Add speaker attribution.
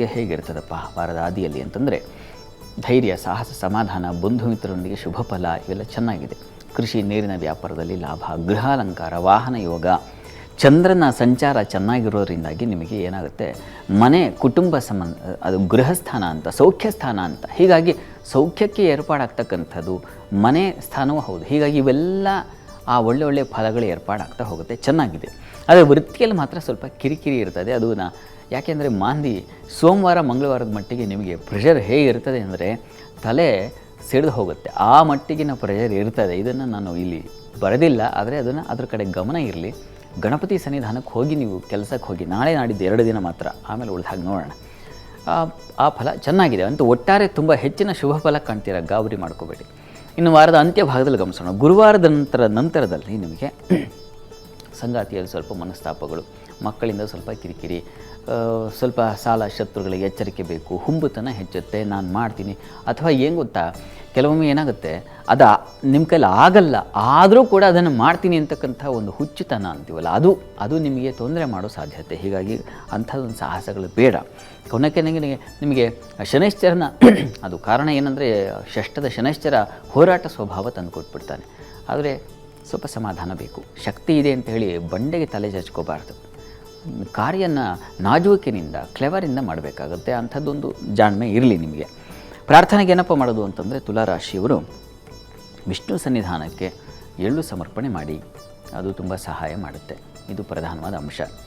Speaker 1: ನಿಮಗೆ ಹೇಗಿರ್ತದಪ್ಪ ವಾರದ ಆದಿಯಲ್ಲಿ ಅಂತಂದರೆ, ಧೈರ್ಯ, ಸಾಹಸ, ಸಮಾಧಾನ, ಬಂಧು ಮಿತ್ರರೊಂದಿಗೆ ಶುಭ ಫಲ ಇವೆಲ್ಲ ಚೆನ್ನಾಗಿದೆ. ಕೃಷಿ, ನೀರಿನ ವ್ಯಾಪಾರದಲ್ಲಿ ಲಾಭ, ಗೃಹಾಲಂಕಾರ, ವಾಹನ ಯೋಗ, ಚಂದ್ರನ ಸಂಚಾರ ಚೆನ್ನಾಗಿರೋದ್ರಿಂದಾಗಿ ನಿಮಗೆ ಏನಾಗುತ್ತೆ, ಮನೆ ಕುಟುಂಬ ಸಂಬಂಧ, ಅದು ಗೃಹಸ್ಥಾನ ಅಂತ, ಸೌಖ್ಯ ಸ್ಥಾನ ಅಂತ, ಹೀಗಾಗಿ ಸೌಖ್ಯಕ್ಕೆ ಏರ್ಪಾಡಾಗ್ತಕ್ಕಂಥದ್ದು ಮನೆ ಸ್ಥಾನವೂ ಹೌದು. ಹೀಗಾಗಿ ಇವೆಲ್ಲ ಆ ಒಳ್ಳೆ ಫಲಗಳು ಏರ್ಪಾಡಾಗ್ತಾ ಹೋಗುತ್ತೆ, ಚೆನ್ನಾಗಿದೆ. ಆದರೆ ವೃತ್ತಿಯಲ್ಲಿ ಮಾತ್ರ ಸ್ವಲ್ಪ ಕಿರಿಕಿರಿ ಇರ್ತದೆ. ಅದು ಯಾಕೆಂದರೆ ಮಾಂದಿ ಸೋಮವಾರ ಮಂಗಳವಾರದ ಮಟ್ಟಿಗೆ ನಿಮಗೆ ಪ್ರೆಷರ್ ಹೇಗಿರ್ತದೆ ಅಂದರೆ ತಲೆ ಸಿಡಿದು ಹೋಗುತ್ತೆ, ಆ ಮಟ್ಟಿಗಿನ ಪ್ರೆಷರ್ ಇರ್ತದೆ. ಇದನ್ನು ನಾನು ಇಲ್ಲಿ ಬರೆದಿಲ್ಲ, ಆದರೆ ಅದ್ರ ಕಡೆ ಗಮನ ಇರಲಿ. ಗಣಪತಿ ಸನ್ನಿಧಾನಕ್ಕೆ ಹೋಗಿ ನೀವು ಕೆಲಸಕ್ಕೆ ಹೋಗಿ, ನಾಳೆ ನಾಡಿದ್ದು 2 ದಿನ ಮಾತ್ರ, ಆಮೇಲೆ ಉಳಿದಾಗ ನೋಡೋಣ. ಆ ಫಲ ಚೆನ್ನಾಗಿದೆ ಅಂತ ಒಟ್ಟಾರೆ ತುಂಬ ಹೆಚ್ಚಿನ ಶುಭ ಫಲ ಕಾಣ್ತೀರ, ಗಾಬರಿ ಮಾಡ್ಕೋಬೇಡಿ. ಇನ್ನು ವಾರದ ಅಂತ್ಯ ಭಾಗದಲ್ಲಿ ಗಮನಿಸೋಣ. ಗುರುವಾರದ ನಂತರದಲ್ಲಿ ನಿಮಗೆ ಸಂಗಾತಿಯಲ್ಲಿ ಸ್ವಲ್ಪ ಮನಸ್ತಾಪಗಳು, ಮಕ್ಕಳಿಂದ ಸ್ವಲ್ಪ ಕಿರಿಕಿರಿ, ಸ್ವಲ್ಪ ಸಾಲ ಶತ್ರುಗಳಿಗೆ ಎಚ್ಚರಿಕೆ ಬೇಕು, ಹುಂಬುತನ ಹೆಚ್ಚುತ್ತೆ, ನಾನು ಮಾಡ್ತೀನಿ. ಅಥವಾ ಏನು ಗೊತ್ತಾ, ಕೆಲವೊಮ್ಮೆ ಏನಾಗುತ್ತೆ, ನಿಮ್ಮ ಕೈಲಿ ಆಗಲ್ಲ, ಆದರೂ ಕೂಡ ಅದನ್ನು ಮಾಡ್ತೀನಿ ಅಂತಕ್ಕಂಥ ಒಂದು ಹುಚ್ಚುತನ ಅಂತೀವಲ್ಲ, ಅದು ನಿಮಗೆ ತೊಂದರೆ ಮಾಡೋ ಸಾಧ್ಯತೆ. ಹೀಗಾಗಿ ಅಂಥದ್ದೊಂದು ಸಾಹಸಗಳು ಬೇಡ. ಕೊನೆಗೆ ನಿಮಗೆ ಶನೈಶ್ಚರನ ಅದು ಕಾರಣ ಏನಂದರೆ, ಷಷ್ಠದ ಶನೈಶ್ಚರ ಹೋರಾಟ ಸ್ವಭಾವ ತಂದು ಕೊಟ್ಬಿಡ್ತಾನೆ. ಆದರೆ ಸ್ವಲ್ಪ ಸಮಾಧಾನ ಬೇಕು. ಶಕ್ತಿ ಇದೆ ಅಂತ ಹೇಳಿ ಬಂಡೆಗೆ ತಲೆ ಚಚ್ಕೋಬಾರ್ದು. ಕಾರ್ಯನ ನಾಜೂಕಿನಿಂದ, ಕ್ಲೆವರಿಂದ ಮಾಡಬೇಕಾಗುತ್ತೆ. ಅಂಥದ್ದೊಂದು ಜಾಣ್ಮೆ ಇರಲಿ ನಿಮಗೆ. ಪ್ರಾರ್ಥನೆಗೆ ಏನಪ್ಪ ಮಾಡೋದು ಅಂತಂದರೆ, ತುಲಾರಾಶಿಯವರು ವಿಷ್ಣು ಸನ್ನಿಧಾನಕ್ಕೆ ಎಳ್ಳು ಸಮರ್ಪಣೆ ಮಾಡಿ, ಅದು ತುಂಬ ಸಹಾಯ ಮಾಡುತ್ತೆ. ಇದು ಪ್ರಧಾನವಾದ ಅಂಶ.